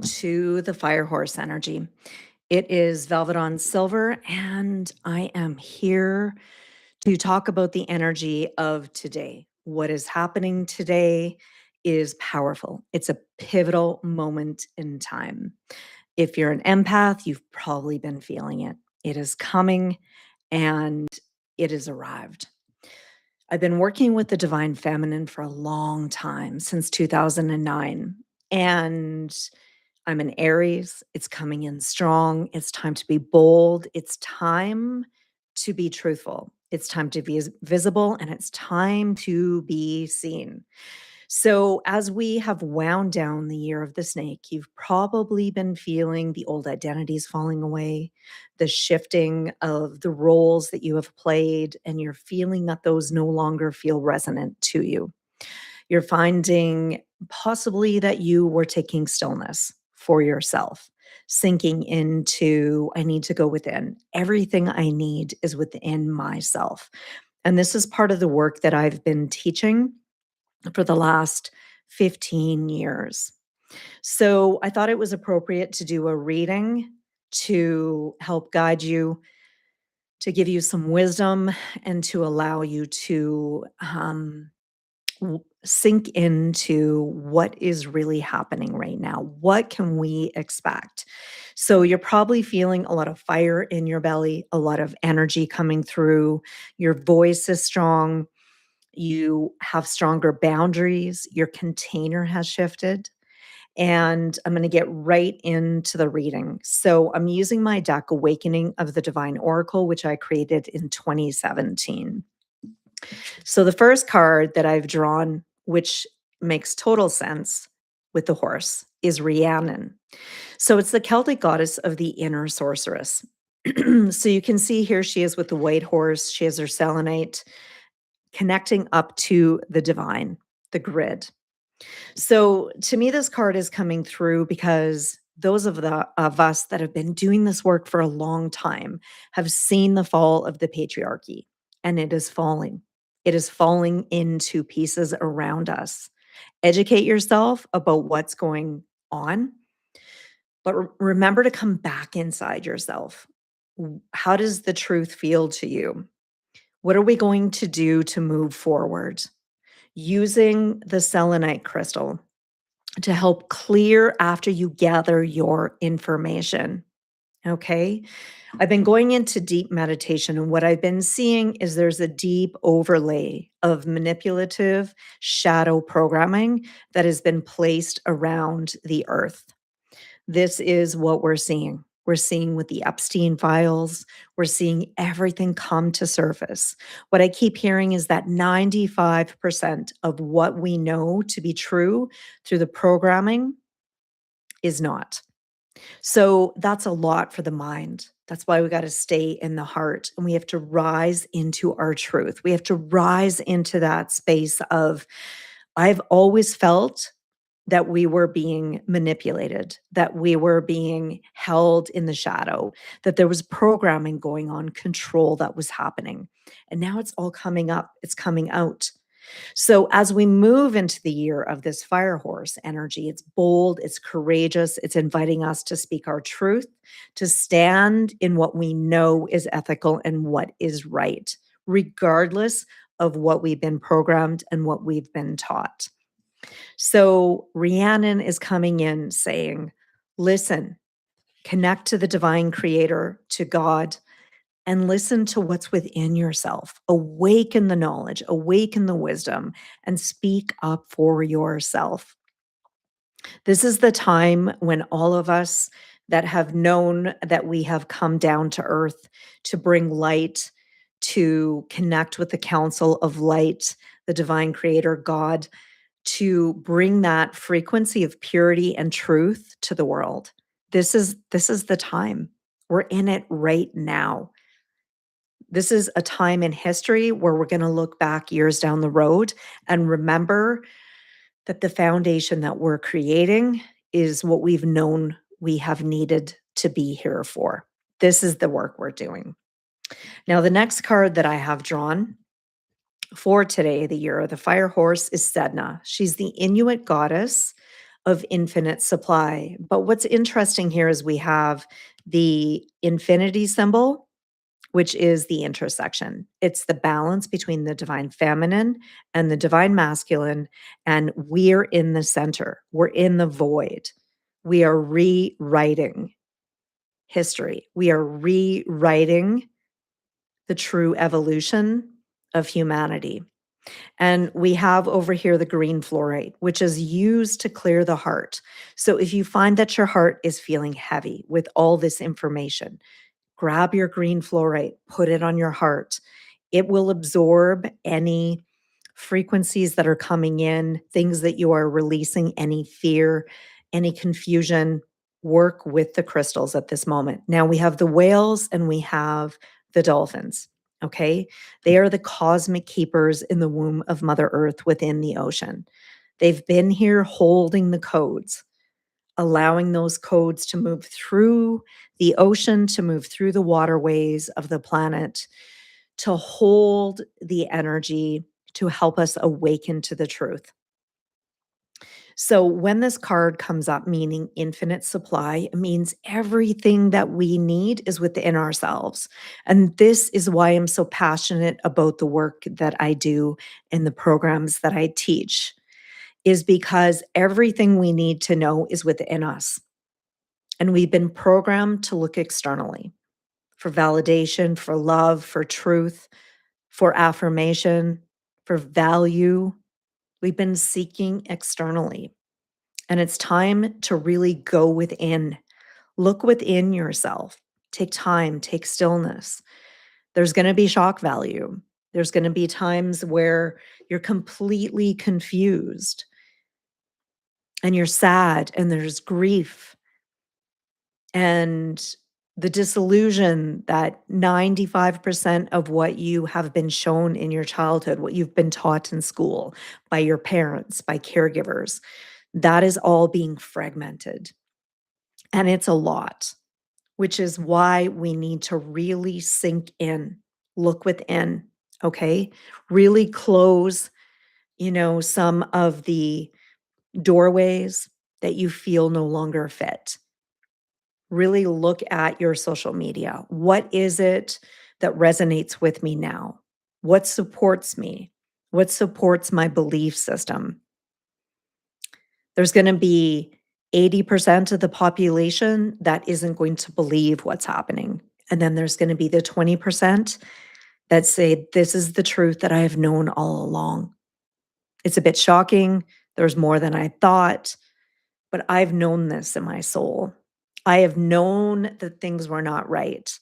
to the Fire Horse energy. It is Velva Dawn Silver, and I am here to talk about the energy of today. What is happening today is powerful. It's a pivotal moment in time. If you're an empath, you've probably been feeling it. It is coming and it has arrived. I've been working with the divine feminine for a long time, since 2009. And I'm an Aries. It's coming in strong. It's time to be bold. It's time to be truthful. It's time to be visible, and it's time to be seen. So, as we have wound down the year of the snake, you've probably been feeling the old identities falling away, the shifting of the roles that you have played, and you're feeling that those no longer feel resonant to you. You're finding possibly that you were taking stillness for yourself, sinking into, I need to go within. Everything I need is within myself. And this is part of the work that I've been teaching for the last 15 years. So I thought it was appropriate to do a reading to help guide you, to give you some wisdom, and to allow you to sink into what is really happening right now. What can we expect? So, you're probably feeling a lot of fire in your belly, a lot of energy coming through. Your voice is strong. You have stronger boundaries. Your container has shifted. And I'm going to get right into the reading. So, I'm using my deck, Awakening of the Divine Oracle, which I created in 2017. So the first card that I've drawn, which makes total sense with the horse, is Rhiannon. So it's the Celtic goddess of the inner sorceress. So you can see here she is with the white horse. She has her selenite connecting up to the divine, the grid. So to me, this card is coming through because those of us that have been doing this work for a long time have seen the fall of the patriarchy, and it is falling. It is falling into pieces around us. Educate yourself about what's going on, but remember to come back inside yourself. How does the truth feel to you? What are we going to do to move forward? Using the selenite crystal to help clear after you gather your information. Okay. I've been going into deep meditation, and what I've been seeing is there's a deep overlay of manipulative shadow programming that has been placed around the earth. This is what we're seeing. We're seeing with the Epstein files, we're seeing everything come to surface. What I keep hearing is that 95% of what we know to be true through the programming is not. So that's a lot for the mind. That's why we got to stay in the heart, and we have to rise into our truth. We have to rise into that space of, I've always felt that we were being manipulated, that we were being held in the shadow, that there was programming going on, control that was happening. And now it's all coming up, it's coming out. So, as we move into the year of this fire horse energy, it's bold, it's courageous, it's inviting us to speak our truth, to stand in what we know is ethical and what is right, regardless of what we've been programmed and what we've been taught. So, Rhiannon is coming in saying, listen, connect to the divine creator, to God, and listen to what's within yourself. Awaken the knowledge, awaken the wisdom, and speak up for yourself. This is the time when all of us that have known that we have come down to earth to bring light, to connect with the council of light, the divine creator, God, to bring that frequency of purity and truth to the world. This is the time. We're in it right now. This is a time in history where we're going to look back years down the road and remember that the foundation that we're creating is what we've known we have needed to be here for. This is the work we're doing. Now, the next card that I have drawn for today, the year of the fire horse, is Sedna. She's the Inuit goddess of infinite supply. But what's interesting here is we have the infinity symbol, which is the intersection. It's the balance between the divine feminine and the divine masculine. And we're in the center, we're in the void. We are rewriting history, we are rewriting the true evolution of humanity. And we have over here the green fluorite, which is used to clear the heart. So if you find that your heart is feeling heavy with all this information, grab your green fluorite, put it on your heart. It will absorb any frequencies that are coming in, things that you are releasing, any fear, any confusion. Work with the crystals at this moment. Now we have the whales and we have the dolphins. Okay. They are the cosmic keepers in the womb of Mother Earth within the ocean. They've been here holding the codes, allowing those codes to move through the ocean, to move through the waterways of the planet, to hold the energy to help us awaken to the truth. So when this card comes up, meaning infinite supply, it means everything that we need is within ourselves. And this is why I'm so passionate about the work that I do and the programs that I teach, is because everything we need to know is within us. And we've been programmed to look externally for validation, for love, for truth, for affirmation, for value. We've been seeking externally. And it's time to really go within. Look within yourself. Take time, take stillness. There's going to be shock value. There's going to be times where you're completely confused and you're sad and there's grief and the disillusion that 95% of what you have been shown in your childhood, what you've been taught in school by your parents, by caregivers, that is all being fragmented. And it's a lot, which is why we need to really sink in, look within, okay? Really close, some of the doorways that you feel no longer fit. Really look at your social media. What is it that resonates with me now? What supports me? What supports my belief system? There's going to be 80% of the population that isn't going to believe what's happening. And then there's going to be the 20% that say, this is the truth that I have known all along. It's a bit shocking. There's more than I thought, but I've known this in my soul. I have known that things were not right.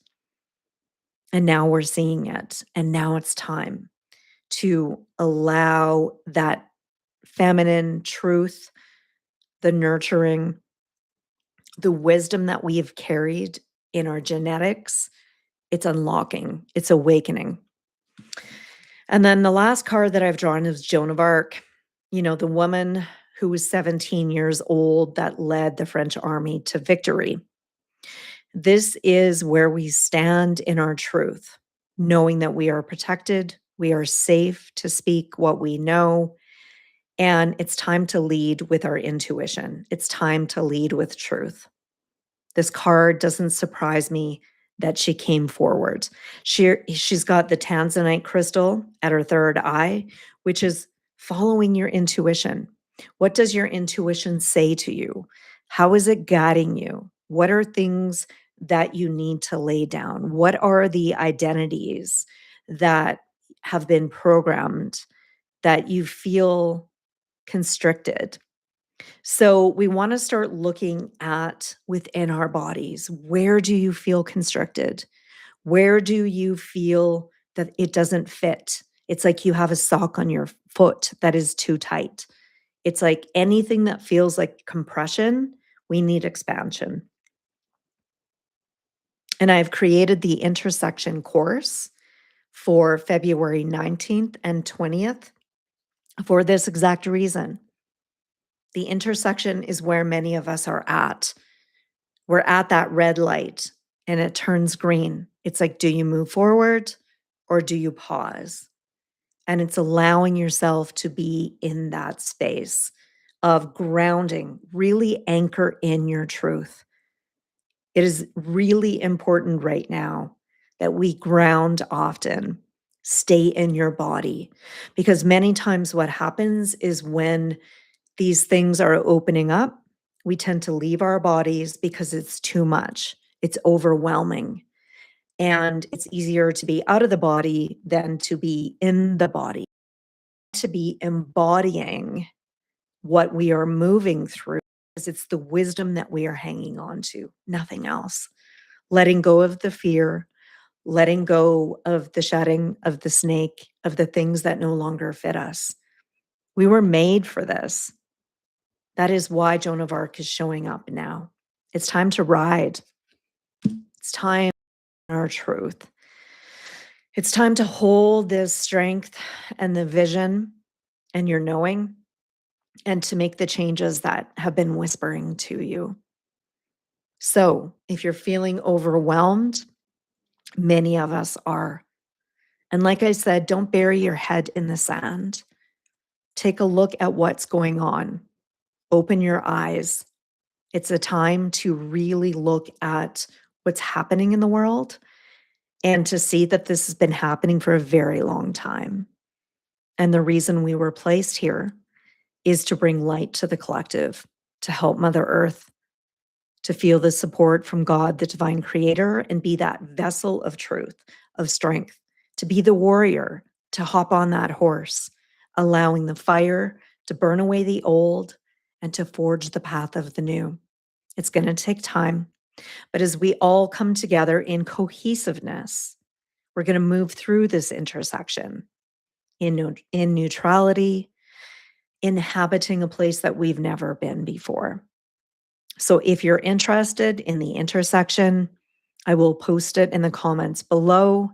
And now we're seeing it. And now it's time to allow that feminine truth, the nurturing, the wisdom that we have carried in our genetics. It's unlocking, it's awakening. And then the last card that I've drawn is Joan of Arc, the woman who was 17 years old that led the French army to victory. This is where we stand in our truth, knowing that we are protected, we are safe to speak what we know, and it's time to lead with our intuition. It's time to lead with truth. This card doesn't surprise me that she came forward. She's got the tanzanite crystal at her third eye, which is following your intuition. What does your intuition say to you? How is it guiding you? What are things that you need to lay down? What are the identities that have been programmed that you feel constricted? So we want to start looking at within our bodies. Where do you feel constricted? Where do you feel that it doesn't fit? It's like you have a sock on your foot that is too tight. It's like anything that feels like compression, we need expansion. And I've created the intersection course for February 19th and 20th for this exact reason. The intersection is where many of us are at. We're at that red light and it turns green. It's like, do you move forward or do you pause? And it's allowing yourself to be in that space of grounding, really anchor in your truth. It is really important right now that we ground often, stay in your body, because many times what happens is when these things are opening up, we tend to leave our bodies because it's too much. It's overwhelming. And it's easier to be out of the body than to be in the body, to be embodying what we are moving through, because it's the wisdom that we are hanging on to, nothing else. Letting go of the fear, letting go of the shedding of the snake, of the things that no longer fit us. We were made for this. That is why Joan of Arc is showing up now. It's time to ride. It's time for our truth. It's time to hold this strength and the vision and your knowing, and to make the changes that have been whispering to you. So, if you're feeling overwhelmed, many of us are. And like I said, don't bury your head in the sand. Take a look at what's going on. Open your eyes. It's a time to really look at what's happening in the world and to see that this has been happening for a very long time. And the reason we were placed here is to bring light to the collective, to help Mother Earth, to feel the support from God, the divine creator, and be that vessel of truth, of strength, to be the warrior, to hop on that horse, allowing the fire to burn away the old and to forge the path of the new. It's going to take time, but as we all come together in cohesiveness, we're going to move through this intersection in neutrality, inhabiting a place that we've never been before. So if you're interested in the intersection, I will post it in the comments below.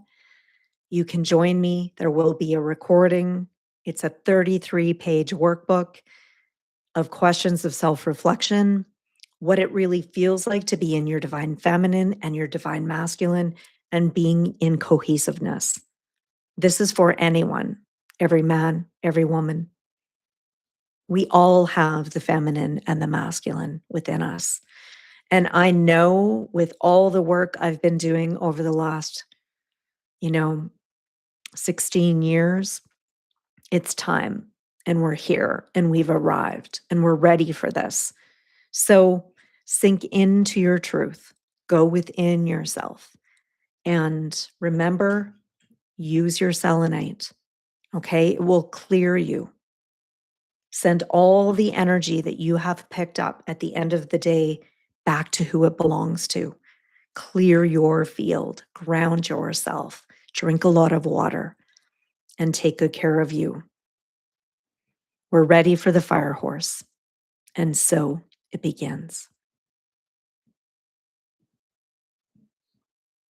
You can join me. There will be a recording. It's a 33-page workbook of questions of self-reflection, what it really feels like to be in your divine feminine and your divine masculine, and being in cohesiveness. This is for anyone, every man, every woman. We all have the feminine and the masculine within us. And I know with all the work I've been doing over the last, 16 years, it's time. And we're here and we've arrived and we're ready for this. So sink into your truth, go within yourself, and remember, use your selenite. Okay, it will clear you. Send all the energy that you have picked up at the end of the day back to who it belongs to. Clear your field, ground yourself, drink a lot of water, and take good care of you. We're ready for the fire horse, and so it begins.